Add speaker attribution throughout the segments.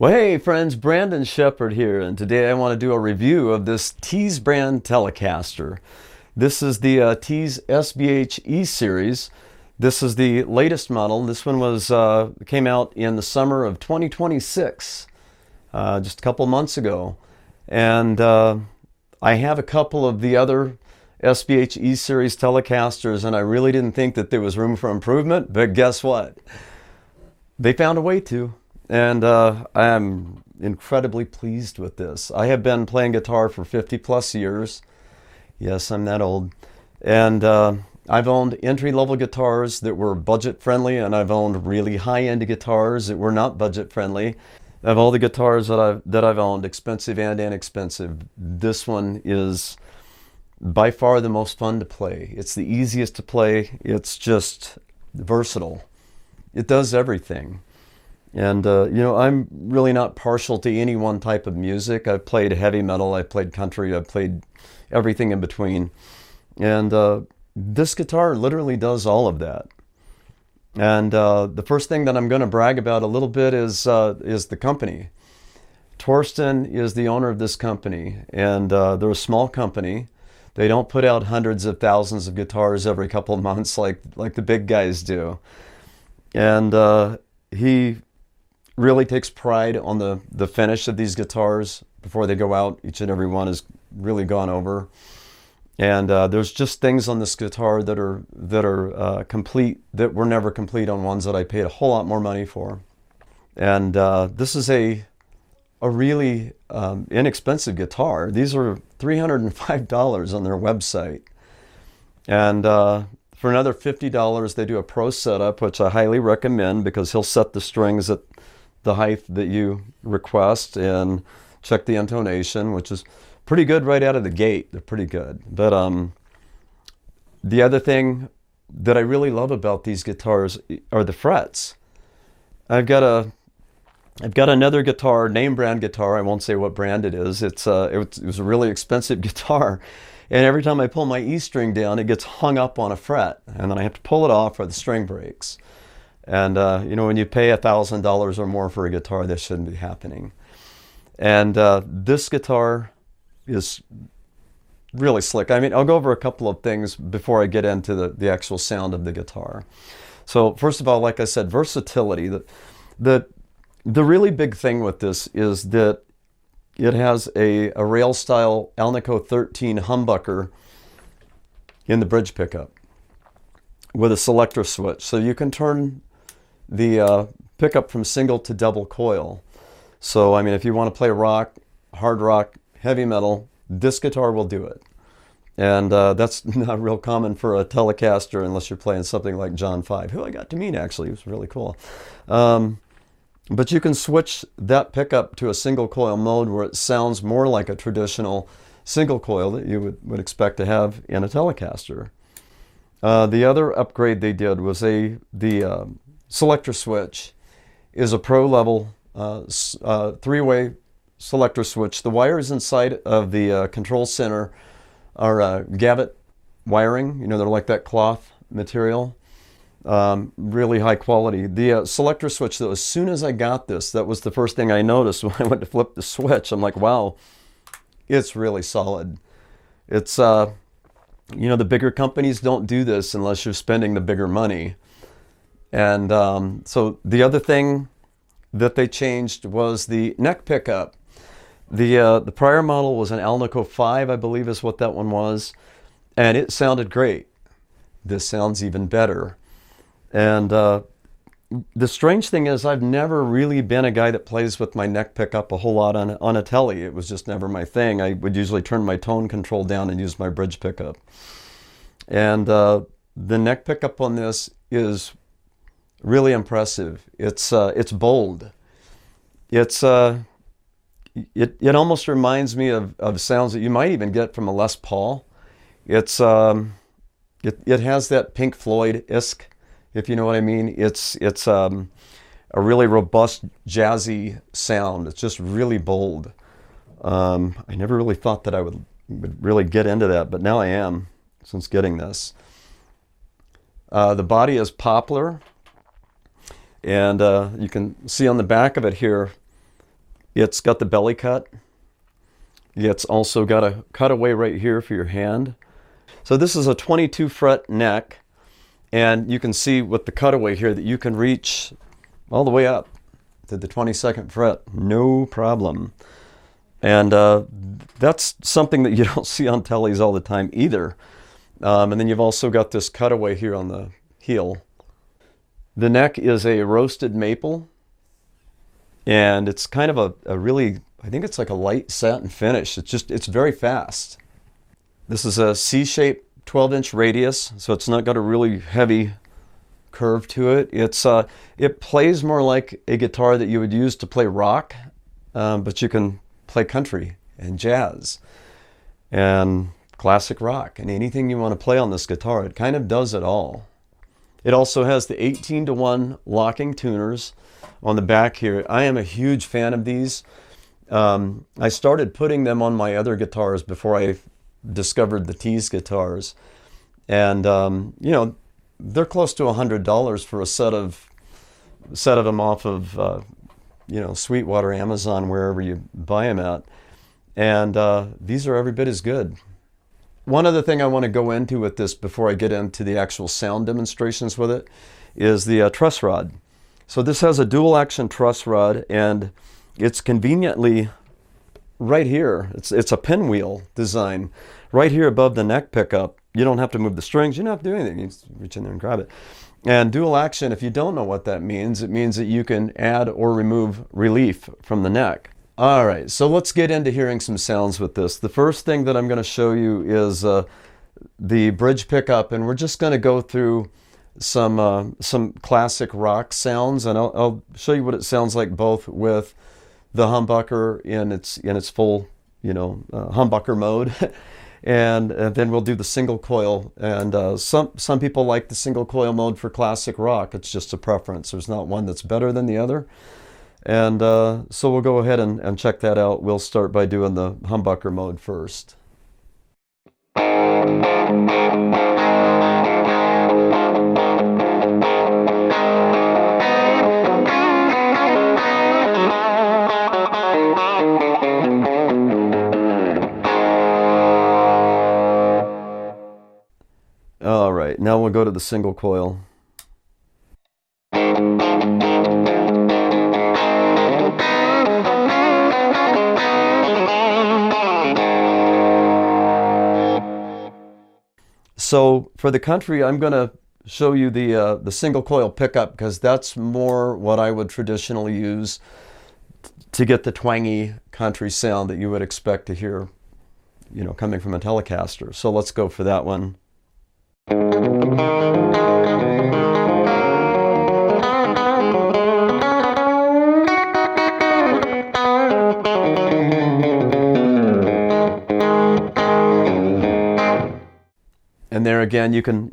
Speaker 1: Well, hey friends, Brandon Shepard here, and today I want to do a review of this Tease brand Telecaster. This is the Tease SBH-E series. This is the latest model. This one came out in the summer of 2026, just a couple months ago. And I have a couple of the other SBH-E series Telecasters, and I really didn't think that there was room for improvement, but guess what? They found a way to. And I am incredibly pleased with this. I have been playing guitar for 50 plus years. Yes, I'm that old. And I've owned entry-level guitars that were budget-friendly, and I've owned really high-end guitars that were not budget-friendly. Of all the guitars that I've owned, expensive and inexpensive, this one is by far the most fun to play. It's the easiest to play. It's just versatile. It does everything. And, I'm really not partial to any one type of music. I've played heavy metal, I've played country, I've played everything in between. And this guitar literally does all of that. And the first thing that I'm going to brag about a little bit is the company. Torsten is the owner of this company, and they're a small company. They don't put out hundreds of thousands of guitars every couple of months like the big guys do. And he really takes pride on the finish of these guitars before they go out. Each and every one is really gone over. And there's just things on this guitar that are complete that were never complete on ones that I paid a whole lot more money for. And this is a really inexpensive guitar. These are $305 on their website. And for another $50, they do a pro setup, which I highly recommend because he'll set the strings at the height that you request and check the intonation, which is pretty good right out of the gate. They're pretty good. But the other thing that I really love about these guitars are the frets. I've got another guitar, name brand guitar. I won't say what brand it is. It was a really expensive guitar. And every time I pull my E string down, it gets hung up on a fret. And then I have to pull it off or the string breaks. And, when you pay $1,000 or more for a guitar, this shouldn't be happening. And this guitar is really slick. I mean, I'll go over a couple of things before I get into the actual sound of the guitar. So first of all, like I said, versatility. The really big thing with this is that it has a rail-style Alnico 13 humbucker in the bridge pickup with a selector switch. So you can turn the pickup from single to double coil. So, I mean, if you want to play rock, hard rock, heavy metal, this guitar will do it. And that's not real common for a Telecaster unless you're playing something like John 5, who I got to meet actually. It was really cool. But you can switch that pickup to a single coil mode where it sounds more like a traditional single coil that you would expect to have in a Telecaster. The other upgrade they did was the selector switch is a pro level three-way selector switch. The wires inside of the control center are Gavit wiring. They're like that cloth material. Really high quality. The selector switch, though, as soon as I got this, that was the first thing I noticed when I went to flip the switch. I'm like, wow, it's really solid. It's, the bigger companies don't do this unless you're spending the bigger money. And so the other thing that they changed was the neck pickup. The prior model was an Alnico 5, I believe is what that one was. And it sounded great. This sounds even better. And the strange thing is I've never really been a guy that plays with my neck pickup a whole lot on a Tele. It was just never my thing. I would usually turn my tone control down and use my bridge pickup. And the neck pickup on this is really impressive. It's bold. It almost reminds me of sounds that you might even get from a Les Paul. It has that Pink Floyd-esque, if you know what I mean. It's a really robust, jazzy sound. It's just really bold. I never really thought that I would really get into that, but now I am, since getting this. The body is poplar, and you can see on the back of it here It's got the belly cut. It's also got a cutaway right here for your hand. So this is a 22 fret neck, and you can see with the cutaway here that you can reach all the way up to the 22nd fret, no problem. And that's something that you don't see on tellies all the time either. And then you've also got this cutaway here on the heel. The neck is a roasted maple, and it's kind of a really, I think it's like a light satin finish. It's very fast. This is a C-shaped 12-inch radius, so it's not got a really heavy curve to it. It plays more like a guitar that you would use to play rock, but you can play country and jazz and classic rock and anything you want to play on this guitar. It kind of does it all. It also has the 18-to-1 locking tuners on the back here. I am a huge fan of these. I started putting them on my other guitars before I discovered the Tease guitars, and you know, they're close to $100 for a set of them off of you know, Sweetwater, Amazon, wherever you buy them at, and these are every bit as good. One other thing I want to go into with this before I get into the actual sound demonstrations with it is the truss rod. So this has a dual action truss rod, and it's conveniently right here. It's a pinwheel design right here above the neck pickup. You don't have to move the strings. You don't have to do anything. You just reach in there and grab it. And dual action, if you don't know what that means, it means that you can add or remove relief from the neck. All right, so let's get into hearing some sounds with this. The first thing that I'm going to show you is the bridge pickup, and we're just going to go through some classic rock sounds, and I'll show you what it sounds like both with the humbucker in its full, you know, humbucker mode, and then we'll do the single coil. And some people like the single coil mode for classic rock. It's just a preference. There's not one that's better than the other. And so we'll go ahead and check that out. We'll start by doing the humbucker mode first. All right, now we'll go to the single coil. So for the country, I'm going to show you the single coil pickup, because that's more what I would traditionally use to get the twangy country sound that you would expect to hear, you know, coming from a Telecaster. So let's go for that one. And there again, you can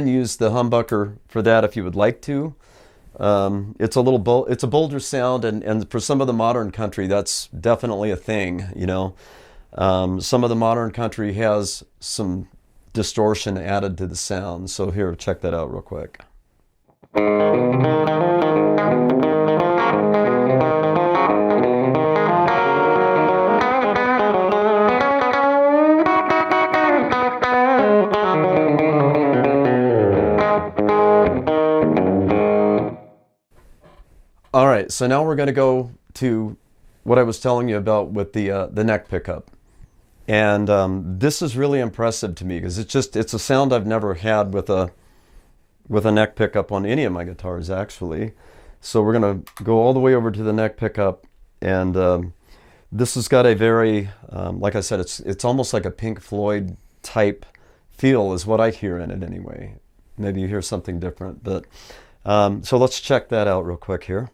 Speaker 1: use the humbucker for that if you would like to. It's a bolder sound, and for some of the modern country, that's definitely a thing. You know, some of the modern country has some distortion added to the sound. So here, check that out real quick. All right, so now we're going to go to what I was telling you about with the neck pickup. And this is really impressive to me, because it's a sound I've never had with a neck pickup on any of my guitars, actually. So we're going to go all the way over to the neck pickup, and this has got a very, like I said, it's almost like a Pink Floyd type feel is what I hear in it anyway. Maybe you hear something different, but so let's check that out real quick here.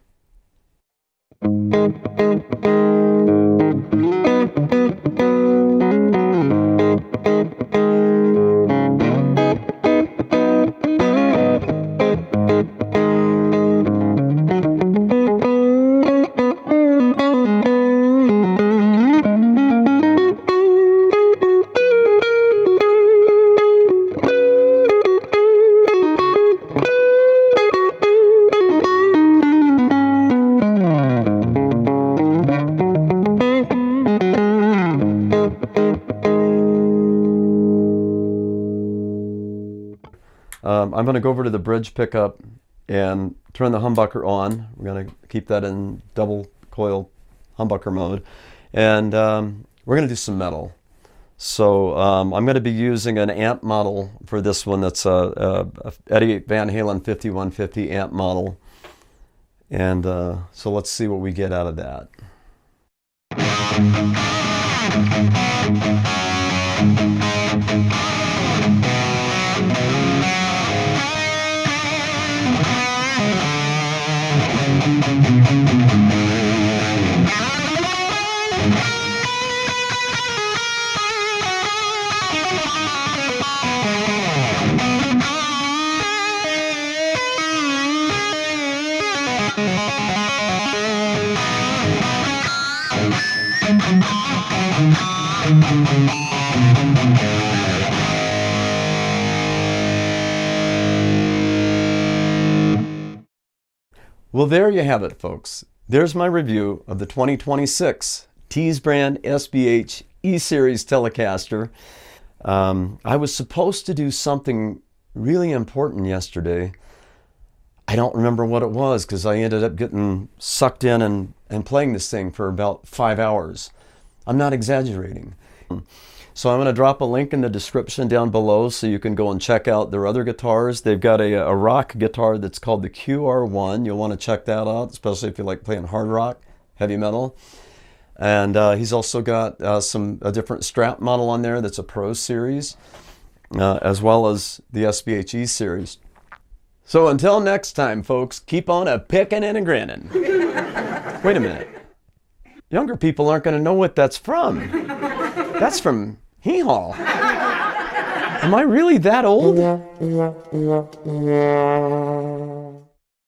Speaker 1: I'm going to go over to the bridge pickup and turn the humbucker on. We're going to keep that in double coil humbucker mode. And we're going to do some metal. So I'm going to be using an amp model for this one. That's a Eddie Van Halen 5150 amp model. And so let's see what we get out of that. Well, there you have it, folks. There's my review of the 2026 Tease brand SBH-E series Telecaster. I was supposed to do something really important yesterday. I don't remember what it was because I ended up getting sucked in and playing this thing for about 5 hours. I'm not exaggerating. So I'm going to drop a link in the description down below so you can go and check out their other guitars. They've got a rock guitar that's called the QR1. You'll want to check that out, especially if you like playing hard rock, heavy metal. And he's also got a different strap model on there that's a Pro series, as well as the SBH-E series. So until next time, folks, keep on a-pickin' and a-grinnin'. Wait a minute. Younger people aren't going to know what that's from. That's from Hee-Haw. Am I really that old?